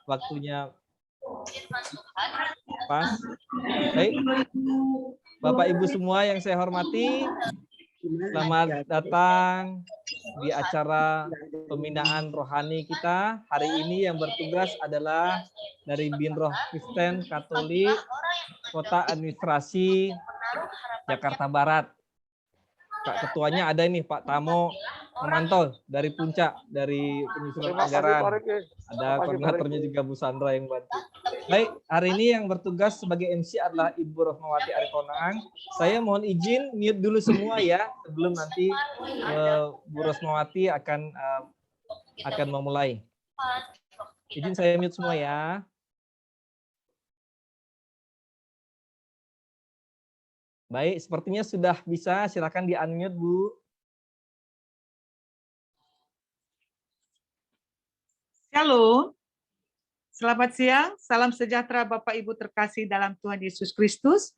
waktunya pas. Baik, Bapak Ibu semua yang saya hormati, selamat datang di acara pembinaan rohani kita. Hari ini yang bertugas adalah dari Binroh Kristen Katolik Kota Administrasi Jakarta Barat. Kak Ketuanya ada ini Pak Tamo memantau dari Puncak, dari penyusunan anggaran. Ada koordinatornya juga Bu Sandra yang bantu. Baik, hari ini yang bertugas sebagai MC adalah Ibu Rohmawati Aritonang. Saya mohon izin mute dulu semua ya, sebelum nanti Bu Rohmawati akan memulai. Izin saya mute semua ya. Baik, sepertinya sudah bisa. Silakan di-unmute, Bu. Halo, selamat siang. Salam sejahtera Bapak Ibu terkasih dalam Tuhan Yesus Kristus.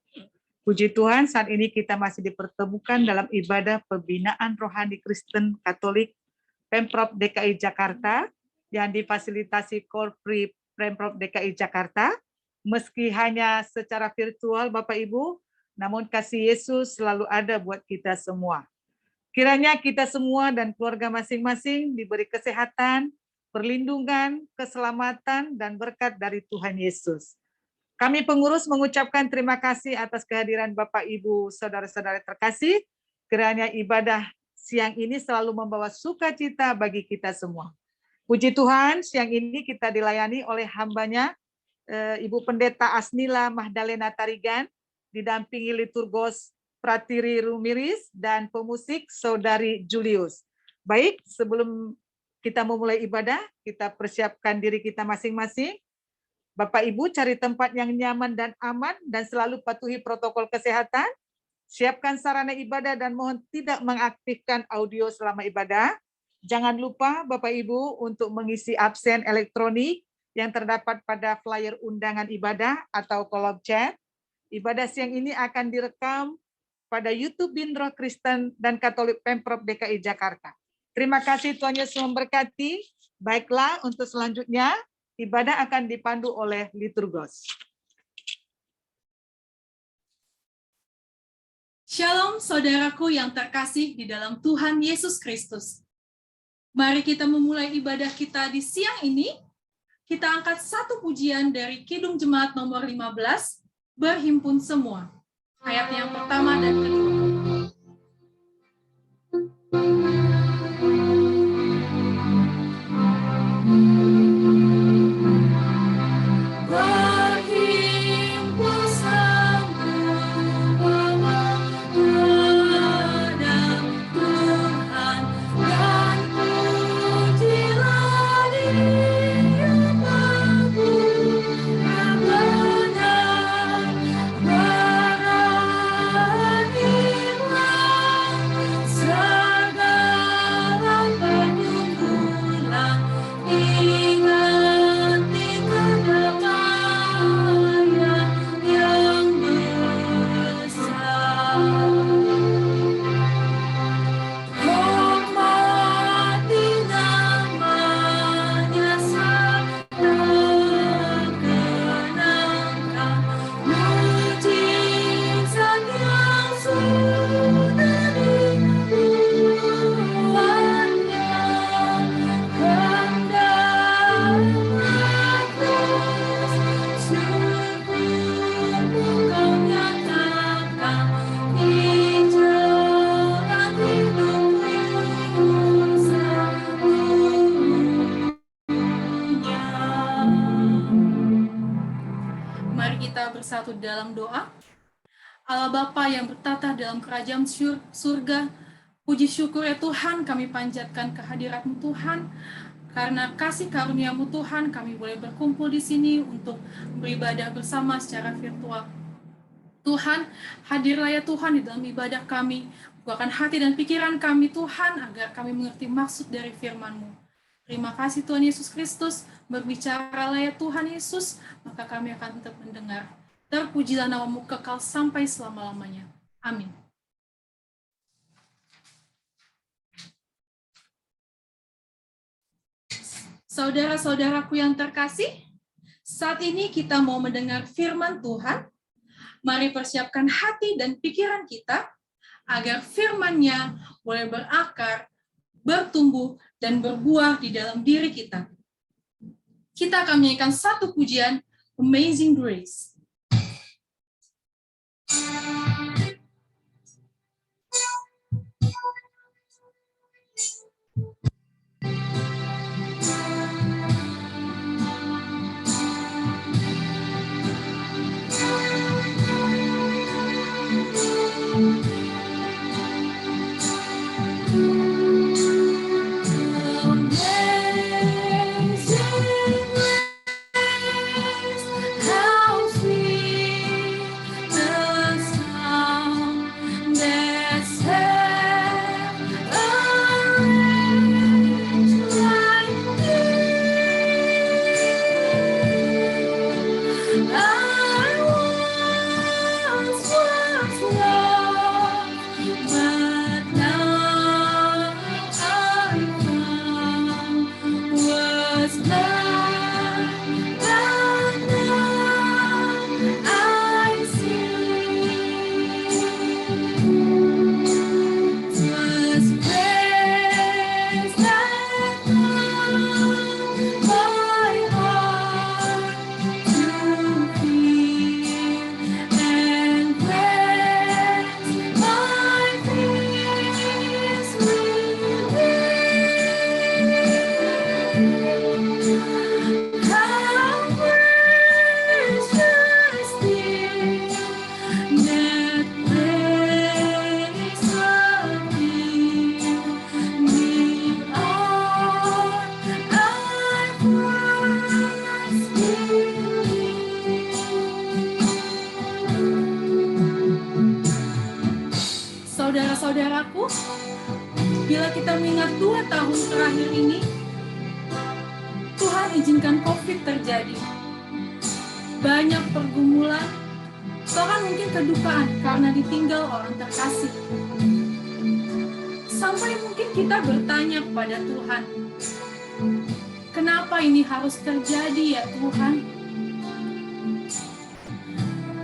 Puji Tuhan, saat ini kita masih dipertemukan dalam ibadah pembinaan rohani Kristen Katolik Pemprov DKI Jakarta yang difasilitasi Korpri Pemprov DKI Jakarta. Meski hanya secara virtual Bapak Ibu, namun kasih Yesus selalu ada buat kita semua. Kiranya kita semua dan keluarga masing-masing diberi kesehatan, perlindungan, keselamatan, dan berkat dari Tuhan Yesus. Kami pengurus mengucapkan terima kasih atas kehadiran Bapak, Ibu, Saudara-saudara terkasih. Kiranya ibadah siang ini selalu membawa sukacita bagi kita semua. Puji Tuhan, siang ini kita dilayani oleh hambanya, Ibu Pendeta Asnila Mahdalena Tarigan, didampingi liturgos Pratiri Rumiris, dan pemusik Saudari Julius. Baik, sebelum kita memulai ibadah, kita persiapkan diri kita masing-masing. Bapak Ibu cari tempat yang nyaman dan aman, dan selalu patuhi protokol kesehatan. Siapkan sarana ibadah dan mohon tidak mengaktifkan audio selama ibadah. Jangan lupa Bapak Ibu untuk mengisi absen elektronik yang terdapat pada flyer undangan ibadah atau kolom chat. Ibadah siang ini akan direkam pada YouTube Binroh Kristen dan Katolik Pemprov DKI Jakarta. Terima kasih, Tuhan Yesus memberkati. Baiklah, untuk selanjutnya ibadah akan dipandu oleh liturgos. Shalom saudaraku yang terkasih di dalam Tuhan Yesus Kristus. Mari kita memulai ibadah kita di siang ini. Kita angkat satu pujian dari Kidung Jemaat nomor 15, Berhimpun Semua. Ayat yang pertama dan kedua. Bersatu dalam doa. Allah Bapa yang bertata dalam kerajaan surga, puji syukur ya Tuhan, kami panjatkan kehadirat-Mu Tuhan. Karena kasih karunia-Mu Tuhan, kami boleh berkumpul di sini untuk beribadah bersama secara virtual. Tuhan, hadirlah ya Tuhan di dalam ibadah kami. Bukakan hati dan pikiran kami Tuhan, agar kami mengerti maksud dari firman-Mu. Terima kasih Tuhan Yesus Kristus, berbicaralah ya Tuhan Yesus, maka kami akan tetap mendengar. Terpujilah nama-Mu kekal sampai selama-lamanya. Amin. Saudara-saudaraku yang terkasih, saat ini kita mau mendengar firman Tuhan. Mari persiapkan hati dan pikiran kita agar firman-Nya boleh berakar, bertumbuh, dan berbuah di dalam diri kita. Kita akan menyanyikan satu pujian, Amazing Grace. Saudara-saudaraku, bila kita mengingat 2 tahun terakhir ini, Tuhan izinkan COVID terjadi. Banyak pergumulan, bahkan mungkin kedukaan karena ditinggal orang terkasih. Sampai mungkin kita bertanya kepada Tuhan, kenapa ini harus terjadi ya Tuhan?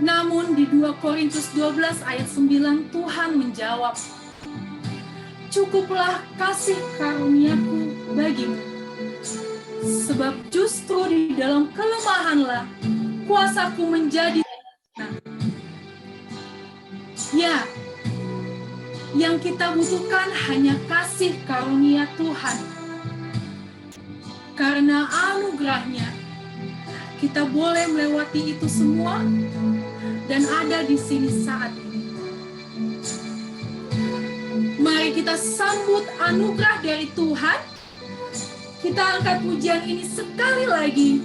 Namun di 2 Korintus 12 ayat 9 Tuhan menjawab, cukuplah kasih karuniaku bagimu, sebab justru di dalam kelemahanlah kuasaku menjadi sempurna. Ya, yang kita butuhkan hanya kasih karunia Tuhan. Karena anugerahnya, kita boleh melewati itu semua dan ada di sini saat ini. Mari kita sambut anugerah dari Tuhan. Kita angkat pujian ini sekali lagi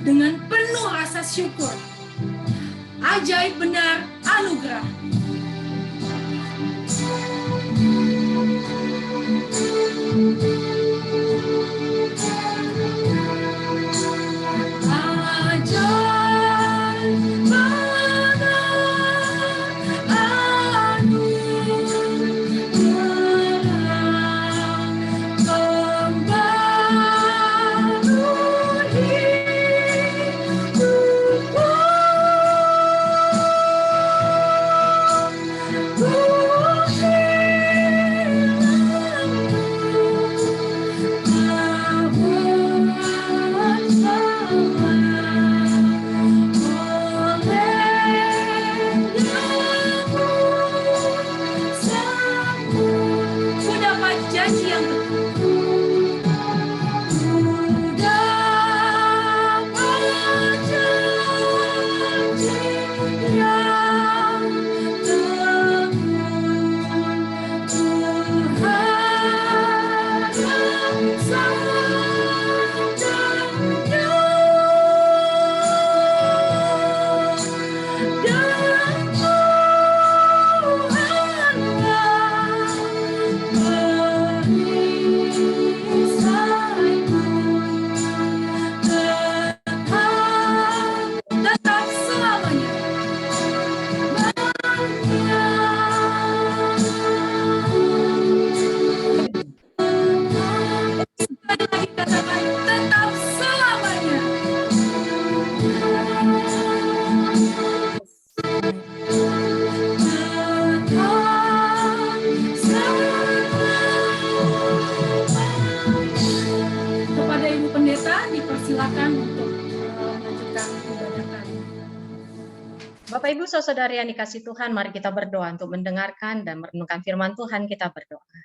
dengan penuh rasa syukur. Ajaib benar anugerah. silakan untuk melanjutkan ibadah kali. Bapak Ibu saudara yang dikasih Tuhan, mari kita berdoa untuk mendengarkan dan merenungkan firman Tuhan. Kita berdoa.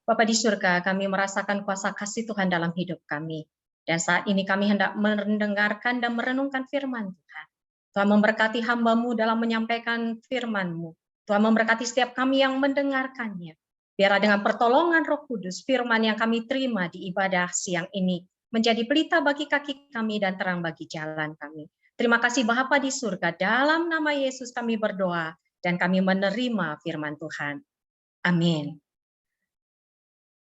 Bapa di surga, kami merasakan kuasa kasih Tuhan dalam hidup kami. Dan saat ini kami hendak mendengarkan dan merenungkan firman Tuhan. Tuhan memberkati hamba-Mu dalam menyampaikan firman-Mu. Tuhan memberkati setiap kami yang mendengarkannya. Biarlah dengan pertolongan Roh Kudus, firman yang kami terima di ibadah siang ini menjadi pelita bagi kaki kami dan terang bagi jalan kami. Terima kasih Bapa di surga, dalam nama Yesus kami berdoa dan kami menerima firman Tuhan. Amin.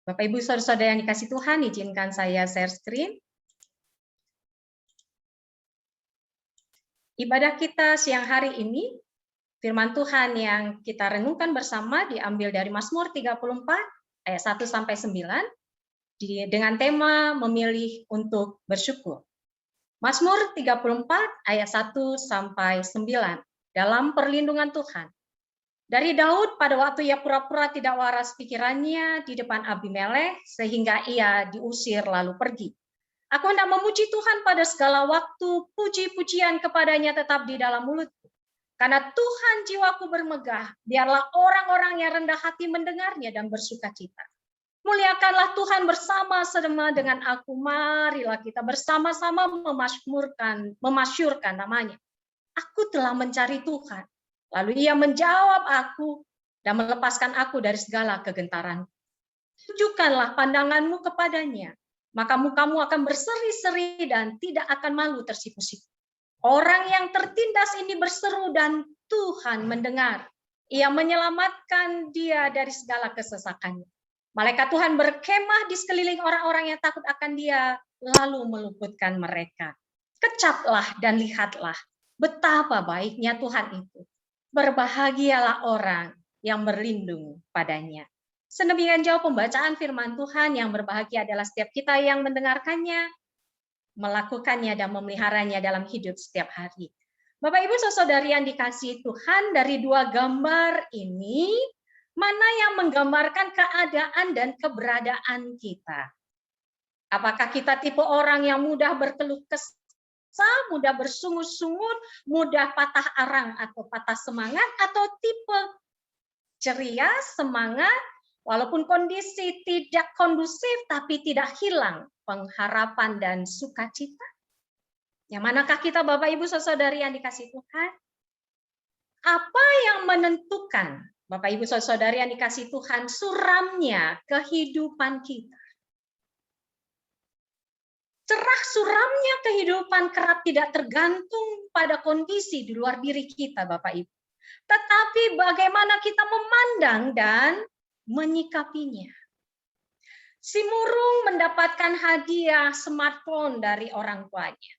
Bapak Ibu saudara-saudara yang dikasih Tuhan, izinkan saya share screen. Ibadah kita siang hari ini, firman Tuhan yang kita renungkan bersama diambil dari Mazmur 34 ayat 1 sampai 9 dengan tema memilih untuk bersyukur. Mazmur 34 ayat 1 sampai 9 dalam perlindungan Tuhan. Dari Daud pada waktu ia pura-pura tidak waras pikirannya di depan Abimelek sehingga ia diusir lalu pergi. Aku hendak memuji Tuhan pada segala waktu, puji-pujian kepadanya tetap di dalam mulutku. Karena Tuhan jiwaku bermegah, biarlah orang-orang yang rendah hati mendengarnya dan bersukacita. Muliakanlah Tuhan bersama-sama dengan aku. Marilah kita bersama-sama memasyurkan namanya. Aku telah mencari Tuhan. Lalu ia menjawab aku dan melepaskan aku dari segala kegentaran. Tunjukkanlah pandanganmu kepadanya. Maka mukamu akan berseri-seri dan tidak akan malu tersipu-sipu. Orang yang tertindas ini berseru dan Tuhan mendengar. Ia menyelamatkan dia dari segala kesesakannya. Malaikat Tuhan berkemah di sekeliling orang-orang yang takut akan dia, lalu meluputkan mereka. Kecaplah dan lihatlah betapa baiknya Tuhan itu. Berbahagialah orang yang berlindung padanya. Sedemikian jauh pembacaan firman Tuhan, yang berbahagia adalah setiap kita yang mendengarkannya, melakukannya dan memeliharanya dalam hidup setiap hari. Bapak Ibu saudari yang dikasihi Tuhan, dari dua gambar ini, mana yang menggambarkan keadaan dan keberadaan kita? Apakah kita tipe orang yang mudah berkeluh kesah, mudah bersungut-sungut, mudah patah arang atau patah semangat, atau tipe ceria, semangat, walaupun kondisi tidak kondusif tapi tidak hilang pengharapan dan sukacita? Yang manakah kita Bapak Ibu saudari yang dikasihi Tuhan? Apa yang menentukan Bapak Ibu saudari yang dikasihi Tuhan suramnya kehidupan kita? Cerah suramnya kehidupan kerap tidak tergantung pada kondisi di luar diri kita Bapak Ibu. Tetapi bagaimana kita memandang dan menyikapinya. Si murung mendapatkan hadiah smartphone dari orang tuanya.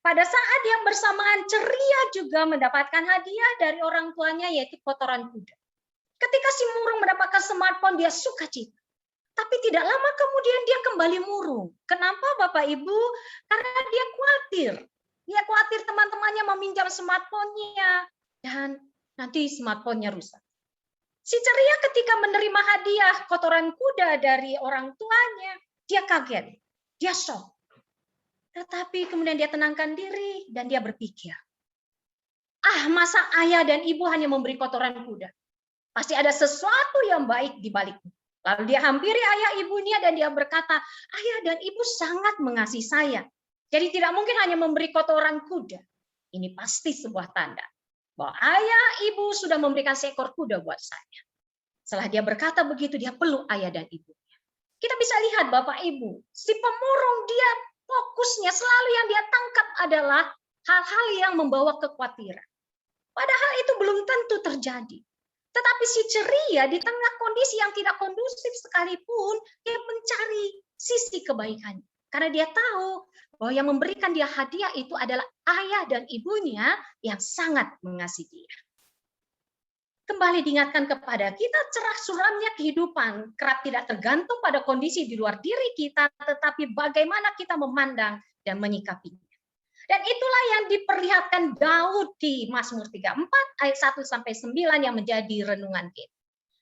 Pada saat yang bersamaan ceria juga mendapatkan hadiah dari orang tuanya, yaitu kotoran kuda. Ketika si murung mendapatkan smartphone, dia sukacita. Tapi tidak lama kemudian dia kembali murung. Kenapa Bapak Ibu? Karena dia khawatir. Dia khawatir teman-temannya meminjam smartphone-nya dan nanti smartphone-nya rusak. Si ceria ketika menerima hadiah kotoran kuda dari orang tuanya, dia kaget, dia shock. Tetapi kemudian dia tenangkan diri dan dia berpikir, masa ayah dan ibu hanya memberi kotoran kuda? Pasti ada sesuatu yang baik di baliknya. Lalu dia hampiri ayah ibunya dan dia berkata, ayah dan ibu sangat mengasihi saya. Jadi tidak mungkin hanya memberi kotoran kuda. Ini pasti sebuah tanda bahwa ayah ibu sudah memberikan seekor kuda buat saya. Setelah dia berkata begitu, dia peluk ayah dan ibunya. Kita bisa lihat Bapak Ibu, si pemurung dia fokusnya selalu yang dia tangkap adalah hal-hal yang membawa kekhawatiran. Padahal itu belum tentu terjadi. Tetapi si ceria di tengah kondisi yang tidak kondusif sekalipun, dia mencari sisi kebaikannya. Karena dia tahu bahwa yang memberikan dia hadiah itu adalah ayah dan ibunya yang sangat mengasihi dia. Kembali diingatkan kepada kita, cerah suramnya kehidupan kerap tidak tergantung pada kondisi di luar diri kita, tetapi bagaimana kita memandang dan menyikapinya. Dan itulah yang diperlihatkan Daud di Mazmur 34 ayat 1-9 yang menjadi renungan kita.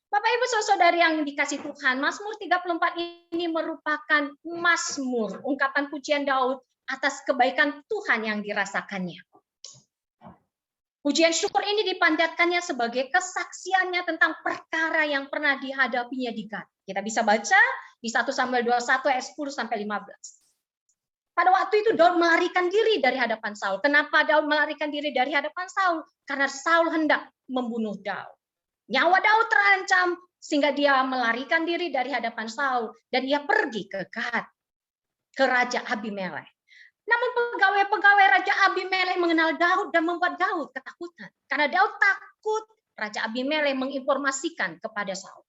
Bapak Ibu saudari yang dikasih Tuhan, Mazmur 34 ini merupakan mazmur, ungkapan pujian Daud atas kebaikan Tuhan yang dirasakannya. Pujian syukur ini dipanjatkannya sebagai kesaksiannya tentang perkara yang pernah dihadapinya di Gad. Kita bisa baca di 1 Samuel 21 ayat 10 sampai 15. Pada waktu itu Daud melarikan diri dari hadapan Saul. Kenapa Daud melarikan diri dari hadapan Saul? Karena Saul hendak membunuh Daud. Nyawa Daud terancam sehingga dia melarikan diri dari hadapan Saul dan ia pergi ke Gad, ke Raja Abimelek. Namun pegawai-pegawai Raja Abimelek mengenal Daud dan membuat Daud ketakutan. Karena Daud takut, Raja Abimelek menginformasikan kepada Saul.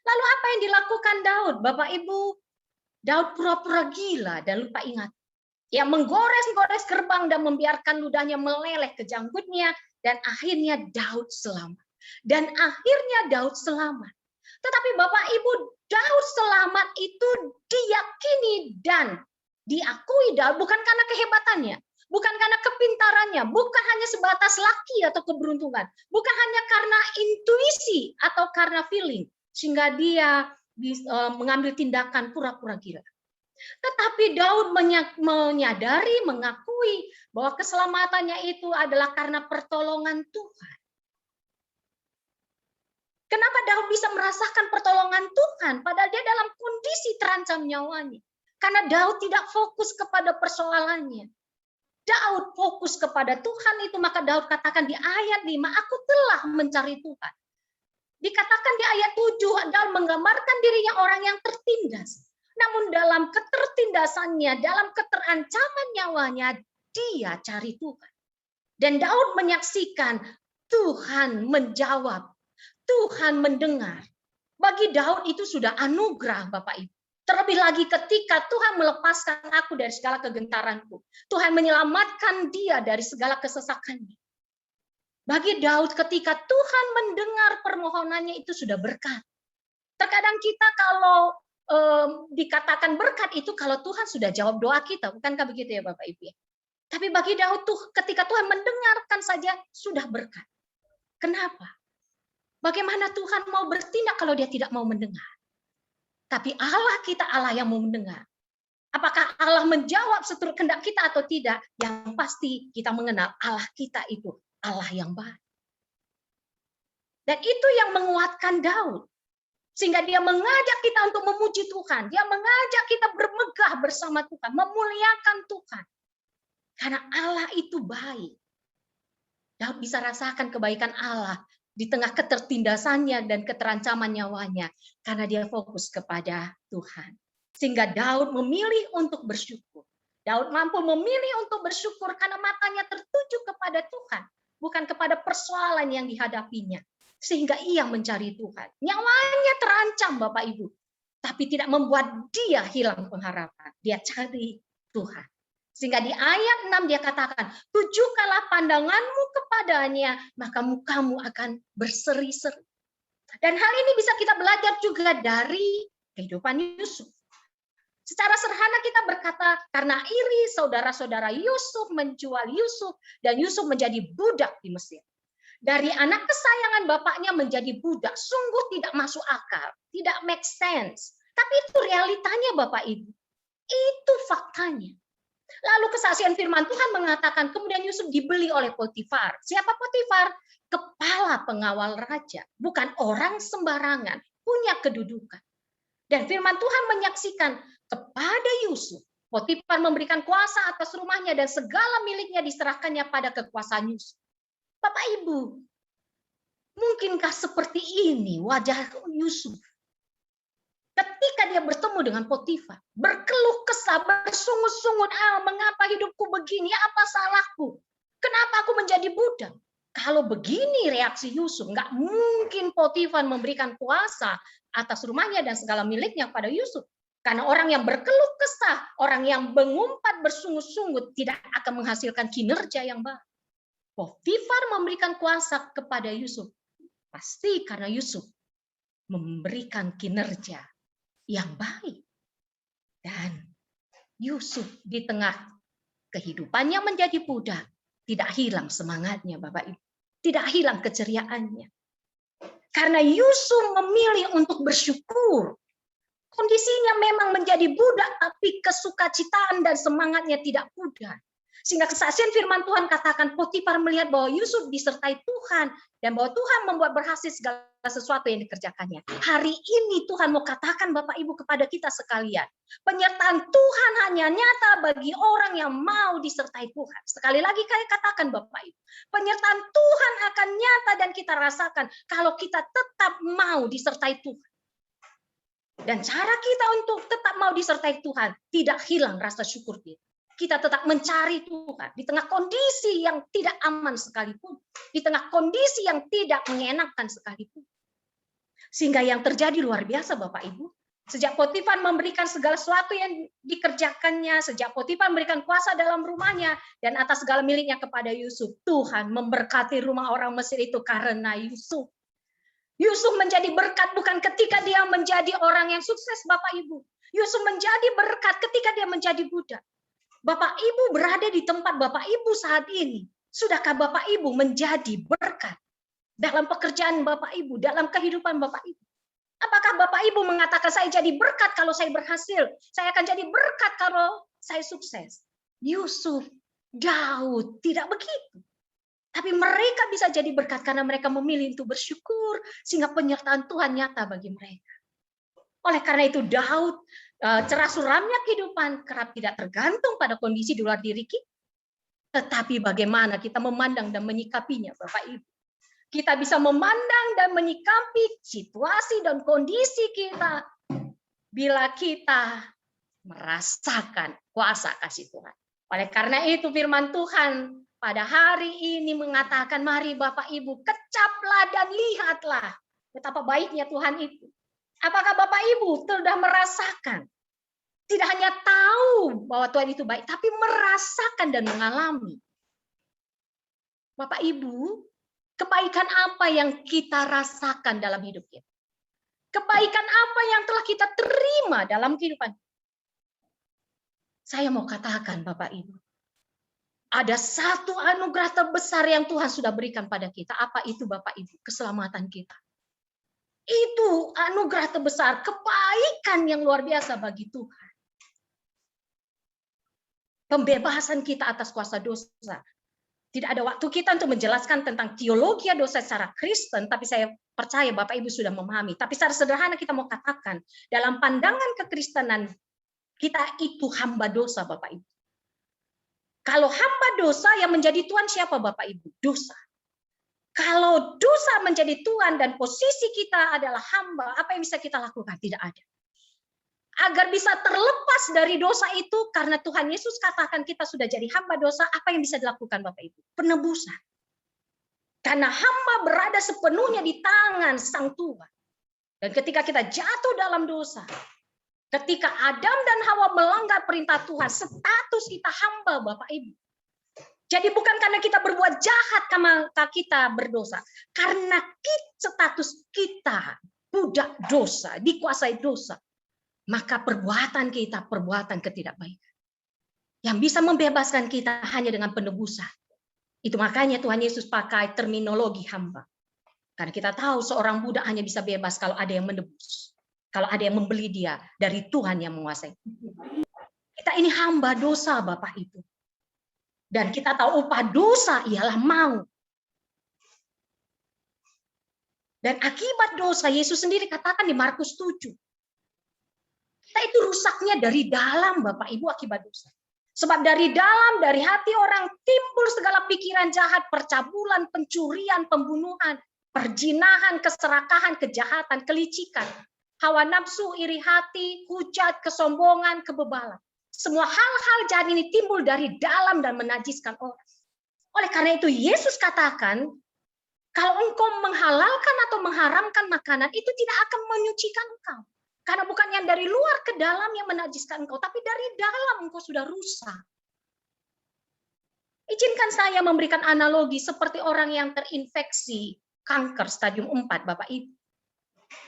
Lalu apa yang dilakukan Daud? Bapak Ibu, Daud pura-pura gila dan lupa ingat. Ia menggores-gores gerbang dan membiarkan ludahnya meleleh ke janggutnya dan akhirnya Daud selamat. Tetapi Bapak Ibu, Daud selamat itu diyakini dan diakui Daud bukan karena kehebatannya, bukan karena kepintarannya, bukan hanya sebatas laki atau keberuntungan, bukan hanya karena intuisi atau karena feeling, sehingga dia mengambil tindakan pura-pura gila. Tetapi Daud menyadari, mengakui bahwa keselamatannya itu adalah karena pertolongan Tuhan. Kenapa Daud bisa merasakan pertolongan Tuhan padahal dia dalam kondisi terancam nyawanya? Karena Daud tidak fokus kepada persoalannya. Daud fokus kepada Tuhan itu, maka Daud katakan di ayat 5, aku telah mencari Tuhan. Dikatakan di ayat 7, Daud menggambarkan dirinya orang yang tertindas. Namun dalam ketertindasannya, dalam keterancaman nyawanya, dia cari Tuhan. Dan Daud menyaksikan Tuhan menjawab, Tuhan mendengar. Bagi Daud itu sudah anugerah, Bapak Ibu. Terlebih lagi ketika Tuhan melepaskan aku dari segala kegentaranku. Tuhan menyelamatkan dia dari segala kesesakannya. Bagi Daud ketika Tuhan mendengar permohonannya itu sudah berkat. Terkadang kita kalau dikatakan berkat itu kalau Tuhan sudah jawab doa kita. Bukankah begitu ya Bapak Ibu? Tapi bagi Daud tuh ketika Tuhan mendengarkan saja sudah berkat. Kenapa? Bagaimana Tuhan mau bertindak kalau dia tidak mau mendengar? Tapi Allah kita Allah yang mau mendengar. Apakah Allah menjawab seturut kehendak kita atau tidak? Yang pasti kita mengenal Allah kita itu Allah yang baik. Dan itu yang menguatkan Daud. Sehingga dia mengajak kita untuk memuji Tuhan. Dia mengajak kita bermegah bersama Tuhan. Memuliakan Tuhan. Karena Allah itu baik. Daud bisa rasakan kebaikan Allah di tengah ketertindasannya dan keterancaman nyawanya. Karena dia fokus kepada Tuhan. Sehingga Daud memilih untuk bersyukur. Daud mampu memilih untuk bersyukur karena matanya tertuju kepada Tuhan. Bukan kepada persoalan yang dihadapinya. Sehingga ia mencari Tuhan. Nyawanya terancam Bapak Ibu. Tapi tidak membuat dia hilang pengharapan. Dia cari Tuhan. Sehingga di ayat 6 dia katakan, tujukanlah pandanganmu kepadanya, maka mukamu akan berseri-seri. Dan hal ini bisa kita belajar juga dari kehidupan Yusuf. Secara sederhana kita berkata, karena iri saudara-saudara Yusuf menjual Yusuf, dan Yusuf menjadi budak di Mesir. Dari anak kesayangan bapaknya menjadi budak, sungguh tidak masuk akal, tidak make sense. Tapi itu realitanya Bapak Ibu. Itu faktanya. Lalu kesaksian firman Tuhan mengatakan kemudian Yusuf dibeli oleh Potifar. Siapa Potifar? Kepala pengawal raja. Bukan orang sembarangan. Punya kedudukan. Dan firman Tuhan menyaksikan kepada Yusuf. Potifar memberikan kuasa atas rumahnya dan segala miliknya diserahkannya pada kekuasaan Yusuf. Bapak Ibu, mungkinkah seperti ini wajah Yusuf? Ketika dia bertemu dengan Potifar, berkeluh kesah, bersungut-sungut, mengapa hidupku begini, apa salahku? Kenapa aku menjadi budak? Kalau begini reaksi Yusuf, nggak mungkin Potifar memberikan kuasa atas rumahnya dan segala miliknya pada Yusuf. Karena orang yang berkeluh kesah, orang yang mengumpat bersungut-sungut tidak akan menghasilkan kinerja yang baik. Potifar memberikan kuasa kepada Yusuf. Pasti karena Yusuf memberikan kinerja yang baik. Dan Yusuf di tengah kehidupannya menjadi budak, tidak hilang semangatnya Bapak Ibu. Tidak hilang keceriaannya. Karena Yusuf memilih untuk bersyukur. Kondisinya memang menjadi budak, tapi kesukacitaan dan semangatnya tidak pudar. Sehingga kesaksian firman Tuhan katakan Potifar melihat bahwa Yusuf disertai Tuhan dan bahwa Tuhan membuat berhasil segala sesuatu yang dikerjakannya. Hari ini Tuhan mau katakan Bapak Ibu kepada kita sekalian, penyertaan Tuhan hanya nyata bagi orang yang mau disertai Tuhan. Sekali lagi saya katakan Bapak Ibu, penyertaan Tuhan akan nyata dan kita rasakan kalau kita tetap mau disertai Tuhan. Dan cara kita untuk tetap mau disertai Tuhan, tidak hilang rasa syukur kita. Kita tetap mencari Tuhan di tengah kondisi yang tidak aman sekalipun, di tengah kondisi yang tidak mengenakan sekalipun. Sehingga yang terjadi luar biasa Bapak Ibu. Sejak Potifar memberikan segala sesuatu yang dikerjakannya, sejak Potifar memberikan kuasa dalam rumahnya dan atas segala miliknya kepada Yusuf, Tuhan memberkati rumah orang Mesir itu karena Yusuf. Yusuf menjadi berkat bukan ketika dia menjadi orang yang sukses Bapak Ibu. Yusuf menjadi berkat ketika dia menjadi budak. Bapak Ibu berada di tempat Bapak Ibu saat ini. Sudahkah Bapak Ibu menjadi berkat dalam pekerjaan Bapak Ibu, dalam kehidupan Bapak Ibu? Apakah Bapak Ibu mengatakan saya jadi berkat kalau saya berhasil? Saya akan jadi berkat kalau saya sukses. Yusuf, Daud, tidak begitu. Tapi mereka bisa jadi berkat karena mereka memilih untuk bersyukur sehingga penyertaan Tuhan nyata bagi mereka. Oleh karena itu Daud, cerah suramnya kehidupan kerap tidak tergantung pada kondisi di luar diri kita. Tetapi bagaimana kita memandang dan menyikapinya Bapak Ibu. Kita bisa memandang dan menyikapi situasi dan kondisi kita bila kita merasakan kuasa kasih Tuhan. Oleh karena itu firman Tuhan pada hari ini mengatakan, mari Bapak Ibu kecaplah dan lihatlah betapa baiknya Tuhan itu. Apakah Bapak Ibu sudah merasakan? Tidak hanya tahu bahwa Tuhan itu baik, tapi merasakan dan mengalami. Bapak Ibu, kebaikan apa yang kita rasakan dalam hidup kita? Kebaikan apa yang telah kita terima dalam kehidupan? Saya mau katakan Bapak Ibu, ada satu anugerah terbesar yang Tuhan sudah berikan pada kita. Apa itu Bapak Ibu? Keselamatan kita. Itu anugerah terbesar, kebaikan yang luar biasa bagi Tuhan. Pembebasan kita atas kuasa dosa. Tidak ada waktu kita untuk menjelaskan tentang teologi dosa secara Kristen, tapi saya percaya Bapak Ibu sudah memahami. Tapi secara sederhana kita mau katakan, dalam pandangan kekristenan, kita itu hamba dosa Bapak Ibu. Kalau hamba dosa yang menjadi Tuhan siapa Bapak Ibu? Dosa. Kalau dosa menjadi Tuhan dan posisi kita adalah hamba, apa yang bisa kita lakukan? Tidak ada. Agar bisa terlepas dari dosa itu, karena Tuhan Yesus katakan kita sudah jadi hamba dosa, apa yang bisa dilakukan Bapak Ibu? Penebusan. Karena hamba berada sepenuhnya di tangan Sang Tuhan. Dan ketika kita jatuh dalam dosa, ketika Adam dan Hawa melanggar perintah Tuhan, status kita hamba Bapak Ibu. Jadi bukan karena kita berbuat jahat maka kita berdosa. Karena status kita budak dosa, dikuasai dosa. Maka perbuatan kita, perbuatan ketidakbaikan. Yang bisa membebaskan kita hanya dengan penebusan. Itu makanya Tuhan Yesus pakai terminologi hamba. Karena kita tahu seorang budak hanya bisa bebas kalau ada yang menebus. Kalau ada yang membeli dia dari Tuhan yang menguasai. Kita ini hamba dosa Bapak Ibu. Dan kita tahu upah dosa ialah maut. Dan akibat dosa, Yesus sendiri katakan di Markus 7. Kita itu rusaknya dari dalam Bapak Ibu akibat dosa. Sebab dari dalam, dari hati orang timbul segala pikiran jahat, percabulan, pencurian, pembunuhan, perzinahan, keserakahan, kejahatan, kelicikan, hawa nafsu, iri hati, hujat, kesombongan, kebebalan. Semua hal-hal jahat ini timbul dari dalam dan menajiskan orang. Oleh karena itu Yesus katakan, kalau engkau menghalalkan atau mengharamkan makanan, itu tidak akan menyucikan engkau. Karena bukan yang dari luar ke dalam yang menajiskan engkau, tapi dari dalam engkau sudah rusak. Izinkan saya memberikan analogi seperti orang yang terinfeksi kanker stadium 4, Bapak Ibu.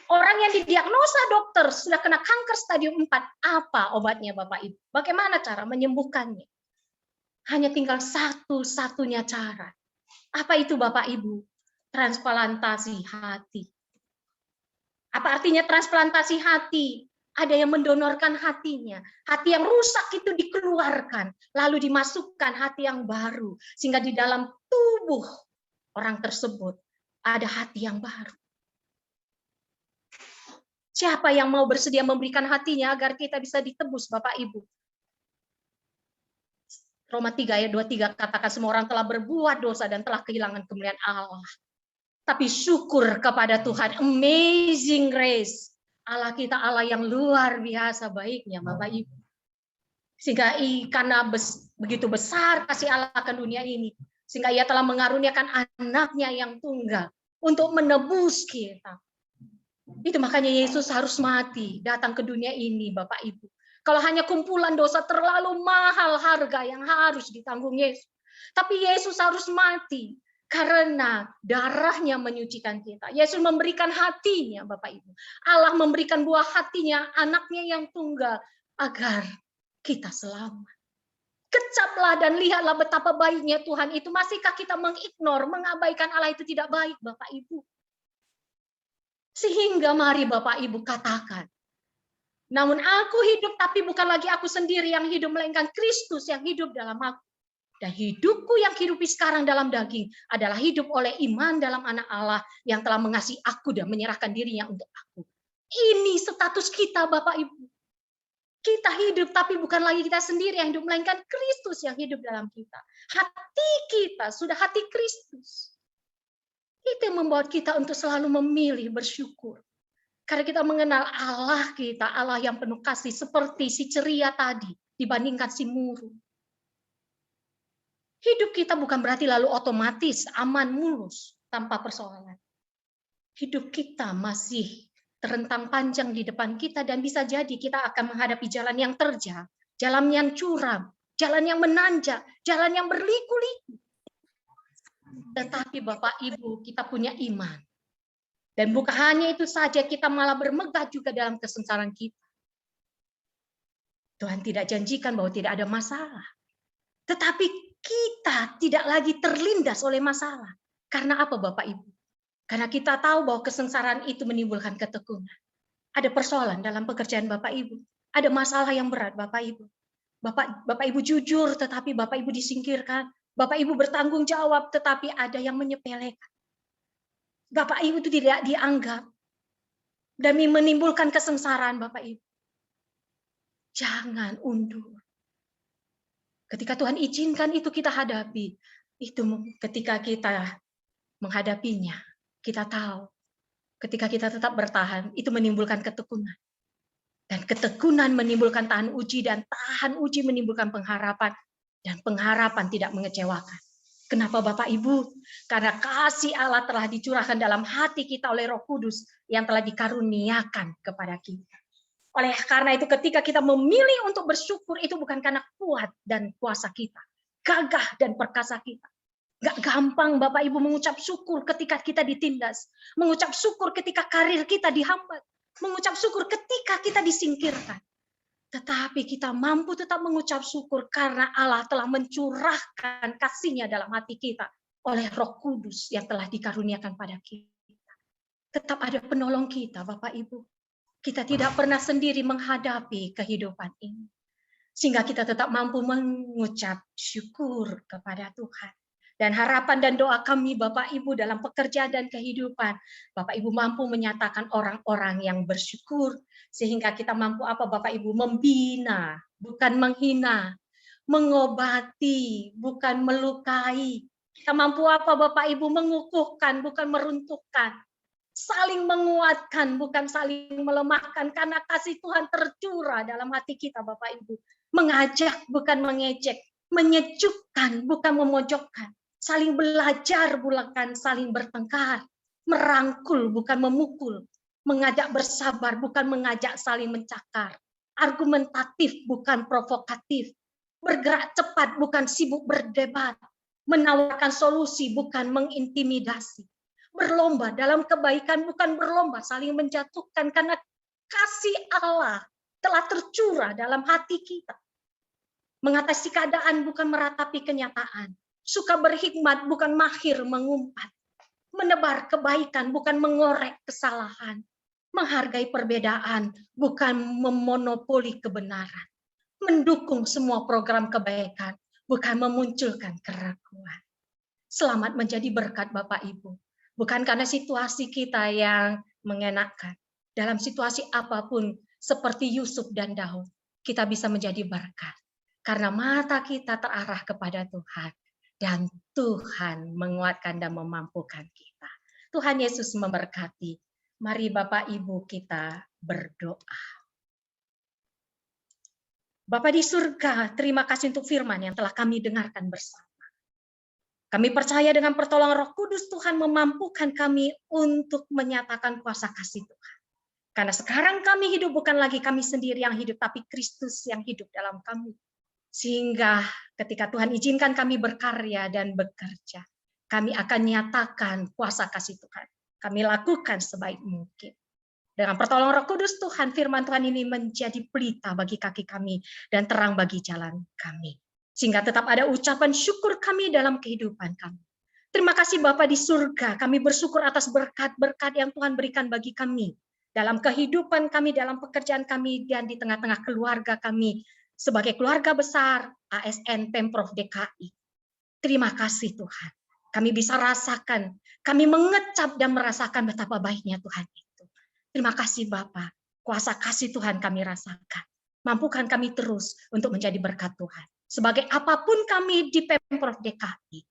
Orang yang didiagnosa dokter sudah kena kanker stadium 4, apa obatnya Bapak Ibu? Bagaimana cara menyembuhkannya? Hanya tinggal satu-satunya cara. Apa itu Bapak Ibu? Transplantasi hati. Apa artinya transplantasi hati? Ada yang mendonorkan hatinya. Hati yang rusak itu dikeluarkan, lalu dimasukkan hati yang baru. Sehingga di dalam tubuh orang tersebut ada hati yang baru. Siapa yang mau bersedia memberikan hatinya agar kita bisa ditebus, Bapak Ibu? Roma 3 ayat 23 katakan semua orang telah berbuat dosa dan telah kehilangan kemuliaan Allah. Tapi syukur kepada Tuhan, amazing grace. Allah kita Allah yang luar biasa baiknya, Bapak Ibu. Sehingga karena begitu besar kasih Allah akan dunia ini, sehingga Ia telah mengaruniakan anaknya yang tunggal untuk menebus kita. Itu makanya Yesus harus mati, datang ke dunia ini, Bapak Ibu. Kalau hanya kumpulan dosa terlalu mahal harga yang harus ditanggung Yesus. Tapi Yesus harus mati. Karena darahnya menyucikan kita. Yesus memberikan hatinya, Bapak Ibu. Allah memberikan buah hatinya, anaknya yang tunggal, agar kita selamat. Kecaplah dan lihatlah betapa baiknya Tuhan itu. Masihkah kita mengignore, mengabaikan Allah itu tidak baik, Bapak Ibu? Sehingga mari Bapak Ibu katakan, namun aku hidup, tapi bukan lagi aku sendiri yang hidup, melainkan Kristus yang hidup dalam aku. Dan hidupku yang hidupi sekarang dalam daging adalah hidup oleh iman dalam anak Allah yang telah mengasihi aku dan menyerahkan dirinya untuk aku. Ini status kita, Bapak Ibu. Kita hidup, tapi bukan lagi kita sendiri yang hidup, melainkan Kristus yang hidup dalam kita. Hati kita sudah hati Kristus. Itu yang membuat kita untuk selalu memilih bersyukur. Karena kita mengenal Allah kita, Allah yang penuh kasih, seperti si ceria tadi dibandingkan si murung. Hidup kita bukan berarti lalu otomatis aman mulus tanpa persoalan. Hidup kita masih terentang panjang di depan kita dan bisa jadi kita akan menghadapi jalan yang terjal, jalan yang curam, jalan yang menanjak, jalan yang berliku-liku. Tetapi Bapak Ibu, kita punya iman. Dan bukan hanya itu saja, kita malah bermegah juga dalam kesengsaraan kita. Tuhan tidak janjikan bahwa tidak ada masalah. Tetapi kita tidak lagi terlindas oleh masalah. Karena apa Bapak Ibu? Karena kita tahu bahwa kesengsaraan itu menimbulkan ketekunan. Ada persoalan dalam pekerjaan Bapak Ibu. Ada masalah yang berat Bapak Ibu. Bapak Ibu jujur tetapi Bapak Ibu disingkirkan. Bapak Ibu bertanggung jawab tetapi ada yang menyepelekan. Bapak Ibu itu tidak dianggap. Demi menimbulkan kesengsaraan Bapak Ibu. Jangan undur. Ketika Tuhan izinkan itu kita hadapi, itu ketika kita menghadapinya, kita tahu ketika kita tetap bertahan, itu menimbulkan ketekunan. Dan ketekunan menimbulkan tahan uji, dan tahan uji menimbulkan pengharapan, dan pengharapan tidak mengecewakan. Kenapa Bapak Ibu? Karena kasih Allah telah dicurahkan dalam hati kita oleh Roh Kudus yang telah dikaruniakan kepada kita. Oleh karena itu ketika kita memilih untuk bersyukur itu bukan karena kuat dan kuasa kita, gagah dan perkasa kita. Gak gampang Bapak Ibu mengucap syukur ketika kita ditindas, mengucap syukur ketika karir kita dihambat, mengucap syukur ketika kita disingkirkan. Tetapi kita mampu tetap mengucap syukur karena Allah telah mencurahkan kasih-Nya dalam hati kita oleh Roh Kudus yang telah dikaruniakan pada kita. Tetap ada penolong kita Bapak Ibu. Kita tidak pernah sendiri menghadapi kehidupan ini. Sehingga kita tetap mampu mengucap syukur kepada Tuhan. Dan harapan dan doa kami Bapak Ibu dalam pekerjaan dan kehidupan. Bapak Ibu mampu menyatakan orang-orang yang bersyukur. Sehingga kita mampu apa Bapak Ibu? Membina, bukan menghina. Mengobati, bukan melukai. Kita mampu apa Bapak Ibu? Mengukuhkan, bukan meruntuhkan. Saling menguatkan, bukan saling melemahkan, karena kasih Tuhan tercurah dalam hati kita, Bapak Ibu. Mengajak, bukan mengejek. Menyejukkan, bukan memojokkan. Saling belajar, bukan saling bertengkar. Merangkul, bukan memukul. Mengajak bersabar, bukan mengajak saling mencakar. Argumentatif, bukan provokatif. Bergerak cepat, bukan sibuk berdebat. Menawarkan solusi, bukan mengintimidasi. Berlomba dalam kebaikan, bukan berlomba saling menjatuhkan, karena kasih Allah telah tercurah dalam hati kita. Mengatasi keadaan bukan meratapi kenyataan. Suka berhikmat bukan mahir mengumpat. Menebar kebaikan bukan mengorek kesalahan. menghargai perbedaan, bukan memonopoli kebenaran, mendukung semua program kebaikan, bukan memunculkan keraguan. Selamat menjadi berkat Bapak Ibu, bukan karena situasi kita yang mengenakan. Dalam situasi apapun, seperti Yusuf dan Daud, kita bisa menjadi berkat. Karena mata kita terarah kepada Tuhan. Dan Tuhan menguatkan dan memampukan kita. Tuhan Yesus memberkati. Mari Bapak Ibu kita berdoa. Bapa di surga, terima kasih untuk firman yang telah kami dengarkan bersama. Kami percaya dengan pertolongan Roh Kudus Tuhan memampukan kami untuk menyatakan kuasa kasih Tuhan. Karena sekarang kami hidup bukan lagi kami sendiri yang hidup, tapi Kristus yang hidup dalam kami. Sehingga ketika Tuhan izinkan kami berkarya dan bekerja, kami akan nyatakan kuasa kasih Tuhan. Kami lakukan sebaik mungkin. Dengan pertolongan Roh Kudus Tuhan, firman Tuhan ini menjadi pelita bagi kaki kami dan terang bagi jalan kami. Sehingga tetap ada ucapan syukur kami dalam kehidupan kami. Terima kasih Bapa di surga, kami bersyukur atas berkat-berkat yang Tuhan berikan bagi kami. Dalam kehidupan kami, dalam pekerjaan kami, dan di tengah-tengah keluarga kami. Sebagai keluarga besar ASN Pemprov DKI. Terima kasih Tuhan. Kami bisa rasakan, kami mengecap dan merasakan betapa baiknya Tuhan itu. Terima kasih Bapa, kuasa kasih Tuhan kami rasakan. Mampukan kami terus untuk menjadi berkat Tuhan. Sebagai apapun kami di Pemprov DKI,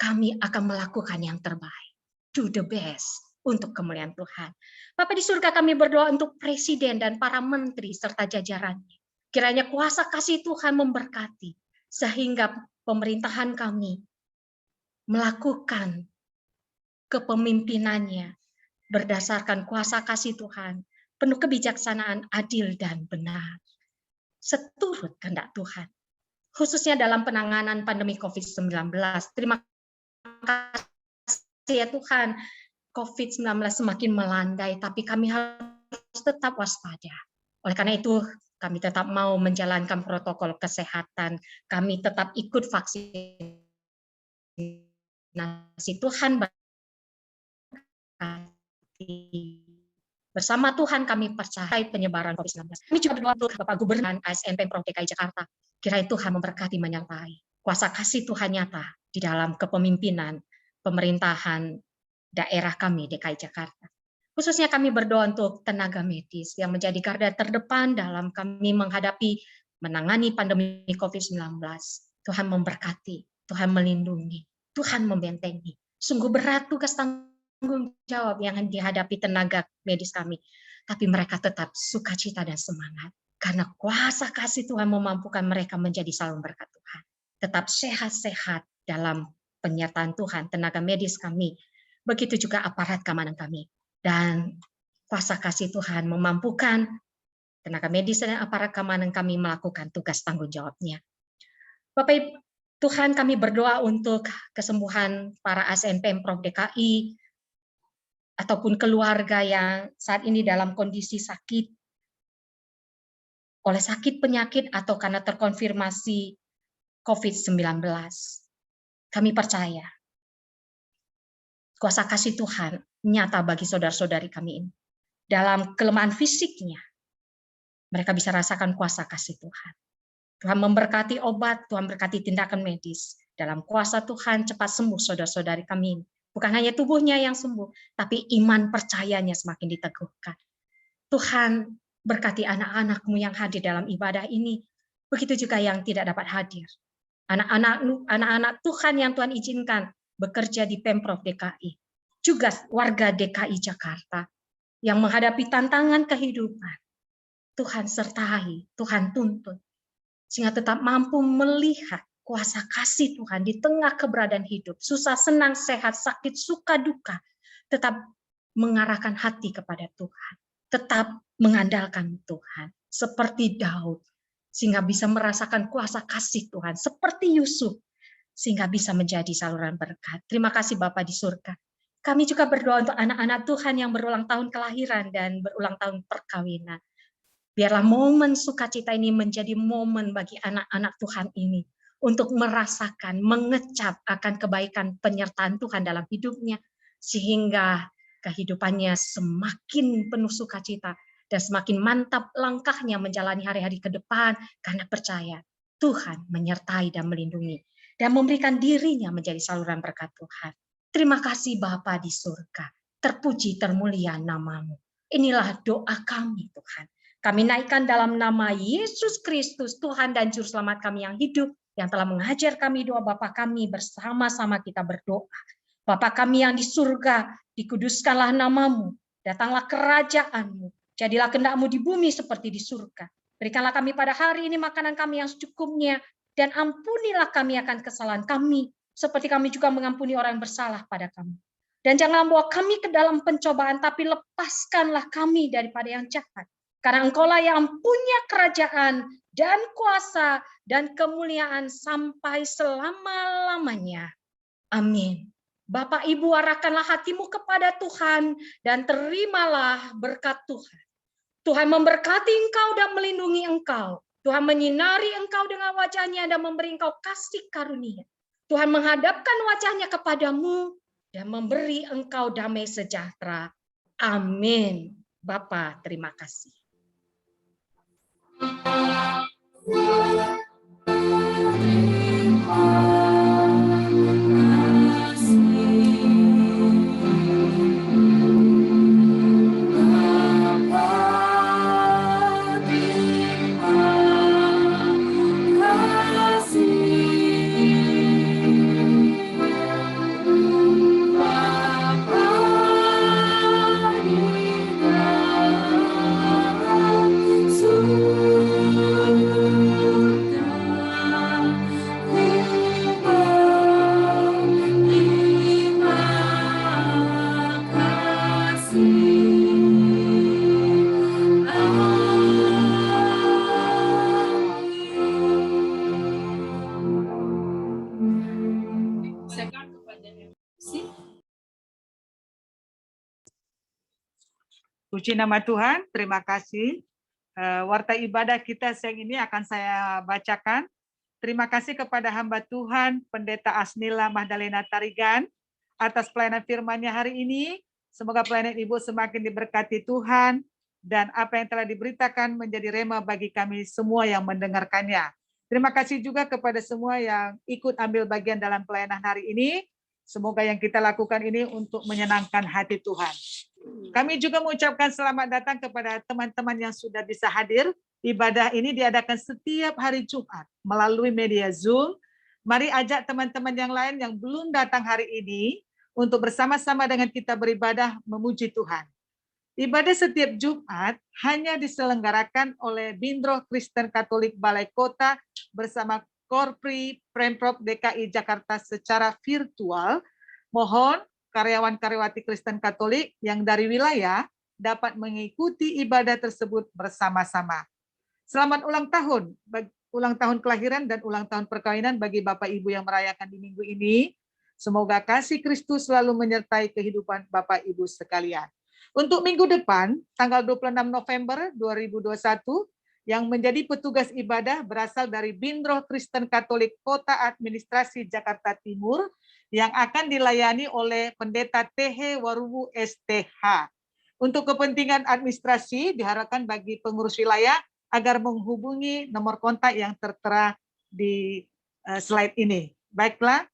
kami akan melakukan yang terbaik. Do the best untuk kemuliaan Tuhan. Bapa di surga, kami berdoa untuk Presiden dan para menteri serta jajarannya. Kiranya kuasa kasih Tuhan memberkati, sehingga pemerintahan kami melakukan kepemimpinannya berdasarkan kuasa kasih Tuhan, penuh kebijaksanaan, adil, dan benar. Seturut kehendak Tuhan, khususnya dalam penanganan pandemi COVID-19. Terima kasih ya Tuhan, COVID-19 semakin melandai, tapi kami harus tetap waspada. Oleh karena itu, kami tetap mau menjalankan protokol kesehatan. Kami tetap ikut vaksinasi. Tuhan berkati. Bersama Tuhan kami percaya penyebaran COVID-19. Kami juga berdoa untuk Bapak Gubernur ASN Pemprov DKI Jakarta. Kiranya Tuhan memberkati menyertai. Kuasa kasih Tuhan nyata di dalam kepemimpinan pemerintahan daerah kami DKI Jakarta. Khususnya kami berdoa untuk tenaga medis yang menjadi garda terdepan dalam kami menangani pandemi COVID-19. Tuhan memberkati, Tuhan melindungi, Tuhan membentengi. Sungguh berat tugas tanggung jawab yang dihadapi tenaga medis kami. Tapi mereka tetap sukacita dan semangat. Karena kuasa kasih Tuhan memampukan mereka menjadi saluran berkat Tuhan. Tetap sehat-sehat dalam penyertaan Tuhan, tenaga medis kami. Begitu juga aparat keamanan kami. Dan kuasa kasih Tuhan memampukan tenaga medis dan aparat keamanan kami melakukan tugas tanggung jawabnya. Bapak Ibu, Tuhan kami berdoa untuk kesembuhan para ASN Pemprov DKI ataupun keluarga yang saat ini dalam kondisi sakit oleh sakit penyakit atau karena terkonfirmasi COVID-19. Kami percaya kuasa kasih Tuhan nyata bagi saudara-saudari kami ini. Dalam kelemahan fisiknya, mereka bisa rasakan kuasa kasih Tuhan. Tuhan memberkati obat, Tuhan berkati tindakan medis. Dalam kuasa Tuhan cepat sembuh saudara-saudari kami ini. Bukan hanya tubuhnya yang sembuh, tapi iman percayanya semakin diteguhkan. Tuhan berkati anak-anak-Mu yang hadir dalam ibadah ini. Begitu juga yang tidak dapat hadir. Anak-anak Tuhan yang Tuhan izinkan bekerja di Pemprov DKI. Juga warga DKI Jakarta yang menghadapi tantangan kehidupan. Tuhan sertai, Tuhan tuntun. Sehingga tetap mampu melihat kuasa kasih Tuhan di tengah keberadaan hidup. Susah, senang, sehat, sakit, suka, duka. Tetap mengarahkan hati kepada Tuhan. Tetap mengandalkan Tuhan. Seperti Daud. Sehingga bisa merasakan kuasa kasih Tuhan. Seperti Yusuf. Sehingga bisa menjadi saluran berkat. Terima kasih Bapa di surga. Kami juga berdoa untuk anak-anak Tuhan yang berulang tahun kelahiran dan berulang tahun perkawinan. Biarlah momen sukacita ini menjadi momen bagi anak-anak Tuhan ini untuk merasakan, mengecap akan kebaikan penyertaan Tuhan dalam hidupnya, sehingga kehidupannya semakin penuh sukacita dan semakin mantap langkahnya menjalani hari-hari ke depan karena percaya Tuhan menyertai dan melindungi dan memberikan dirinya menjadi saluran berkat Tuhan. Terima kasih Bapa di surga, terpuji termulia namamu. Inilah doa kami Tuhan. Kami naikkan dalam nama Yesus Kristus, Tuhan dan Juru Selamat kami yang hidup, yang telah mengajar kami doa Bapa kami, bersama-sama kita berdoa. Bapa kami yang di surga, dikuduskanlah namamu, datanglah kerajaanmu, jadilah kehendak-mu di bumi seperti di surga. Berikanlah kami pada hari ini makanan kami yang secukupnya, dan ampunilah kami akan kesalahan kami, seperti kami juga mengampuni orang yang bersalah pada kami. Dan jangan bawa kami ke dalam pencobaan, tapi lepaskanlah kami daripada yang jahat. Karena Engkaulah yang punya kerajaan dan kuasa dan kemuliaan sampai selama-lamanya. Amin. Bapak Ibu, arahkanlah hatimu kepada Tuhan dan terimalah berkat Tuhan. Tuhan memberkati engkau dan melindungi engkau. Tuhan menyinari engkau dengan wajahnya dan memberi engkau kasih karunia. Tuhan menghadapkan wajahnya kepadamu dan memberi engkau damai sejahtera. Amin. Bapa, terima kasih. Puji nama Tuhan, terima kasih. Warta ibadah kita siang ini akan saya bacakan. Terima kasih kepada hamba Tuhan, Pendeta Asnila Mahdalena Tarigan, atas pelayanan firman-Nya hari ini. Semoga pelayanan Ibu semakin diberkati Tuhan, dan apa yang telah diberitakan menjadi rema bagi kami semua yang mendengarkannya. Terima kasih juga kepada semua yang ikut ambil bagian dalam pelayanan hari ini. Semoga yang kita lakukan ini untuk menyenangkan hati Tuhan. Kami juga mengucapkan selamat datang kepada teman-teman yang sudah bisa hadir. Ibadah ini diadakan setiap hari Jumat melalui media Zoom. Mari ajak teman-teman yang lain yang belum datang hari ini untuk bersama-sama dengan kita beribadah memuji Tuhan. Ibadah setiap Jumat hanya diselenggarakan oleh Bindro Kristen Katolik Balai Kota bersama Korpri Pemprov DKI Jakarta secara virtual. Mohon karyawan-karyawati Kristen Katolik yang dari wilayah dapat mengikuti ibadah tersebut bersama-sama. Selamat ulang tahun kelahiran dan ulang tahun perkawinan bagi Bapak Ibu yang merayakan di minggu ini. Semoga kasih Kristus selalu menyertai kehidupan Bapak Ibu sekalian. Untuk minggu depan, tanggal 26 November 2021, yang menjadi petugas ibadah berasal dari Bindro Kristen Katolik Kota Administrasi Jakarta Timur, yang akan dilayani oleh Pendeta TH Warubu STH. Untuk kepentingan administrasi diharapkan bagi pengurus wilayah agar menghubungi nomor kontak yang tertera di slide ini. Baiklah,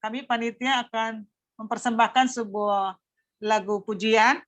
kami panitia akan mempersembahkan sebuah lagu pujian.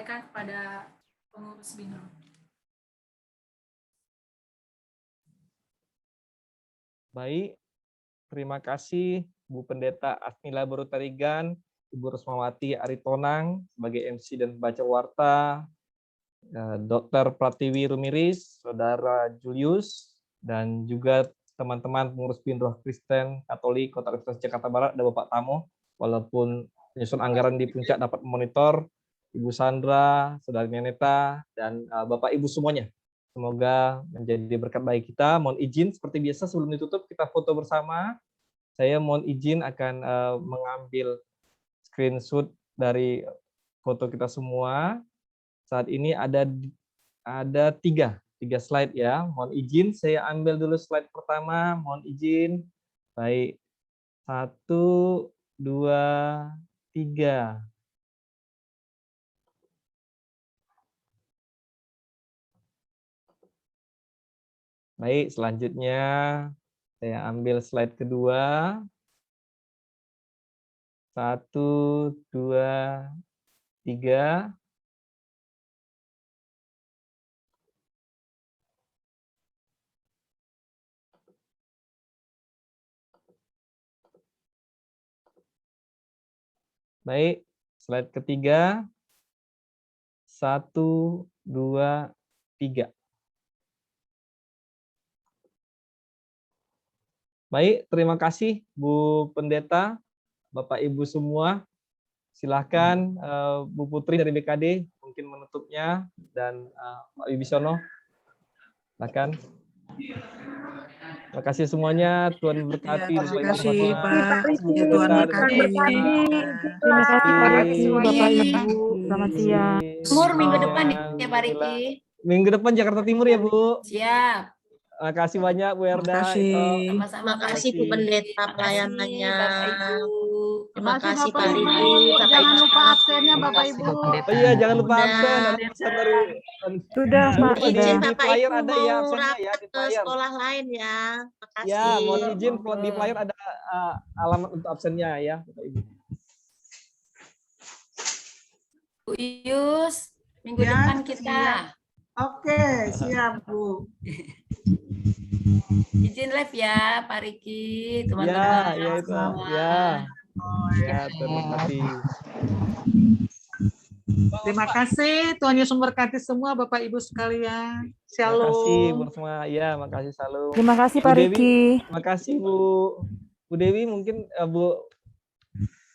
sampaikan kepada pengurus BINRO. Baik, terima kasih Bu Pendeta Asmila Barutarigan, Ibu Rusmawati Aritonang sebagai MC dan pembaca warta, Dr. Pratiwi Rumiris, Saudara Julius, dan juga teman-teman pengurus BINRO Kristen Katolik Kota Universitas Jakarta Barat, ada Bapak Tamo, walaupun penyusun anggaran di puncak dapat memonitor, Ibu Sandra, Saudari Neneta, dan Bapak Ibu semuanya. Semoga menjadi berkat bagi kita. Mohon izin seperti biasa sebelum ditutup kita foto bersama. Saya mohon izin akan mengambil screenshot dari foto kita semua. Saat ini ada tiga slide ya. Mohon izin saya ambil dulu slide pertama. Mohon izin. Baik. 1, 2, 3. Baik, selanjutnya saya ambil slide kedua. 1, 2, 3. Baik, slide ketiga. 1, 2, 3. Baik, terima kasih Bu Pendeta, Bapak Ibu semua. Silakan Bu Putri dari BKD mungkin menutupnya, dan Pak Wibisono. Silakan. Terima kasih semuanya. Tuhan berkati. Terima kasih Pak. Ya, Tuhan berkati. Terima kasih Pak Riki, Bapak Ibu. Selamat siang. Timur minggu depan ya Pak Riki. Minggu depan Jakarta Timur ya Bu. Siap. Terima kasih banyak Bu Erda. Terima kasih. Sama-sama kasih Bu Pendeta pelayanannya. Terima Terima kasih kasih, Pak Bapak Riki. Ibu. Jangan lupa absennya Bapak Ibu. Oh iya, jangan lupa absen. Ada pesan dari Sudah Pak, Izin sudah. Di Bapak flyer Ibu ada ya mau absennya ya, rapat di ke flyer. sekolah lain ya. Makasih. Ya, mohon izin di flyer ada alamat untuk absennya ya, Bapak Ibu. Bu Ius, minggu Ya, depan kita. Oke, siap Bu. Izin live ya Pak Riki, Ya, teman-teman. ya itu. semua. Ya. Ya, terima kasih. Terima kasih, Tuhan Yesus memberkati semua Bapak Ibu sekalian. Terima kasih Bu Shalom. semua. Ya, makasih selalu. Terima kasih Pak Bu Dewi, Riki. terima kasih Bu. Bu Dewi mungkin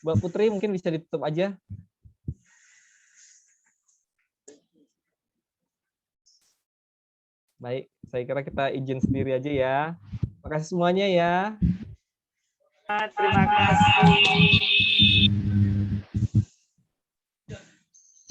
Mbak Putri mungkin bisa ditutup aja. Baik, saya kira kita izin sendiri aja ya. Terima kasih semuanya ya. Terima kasih.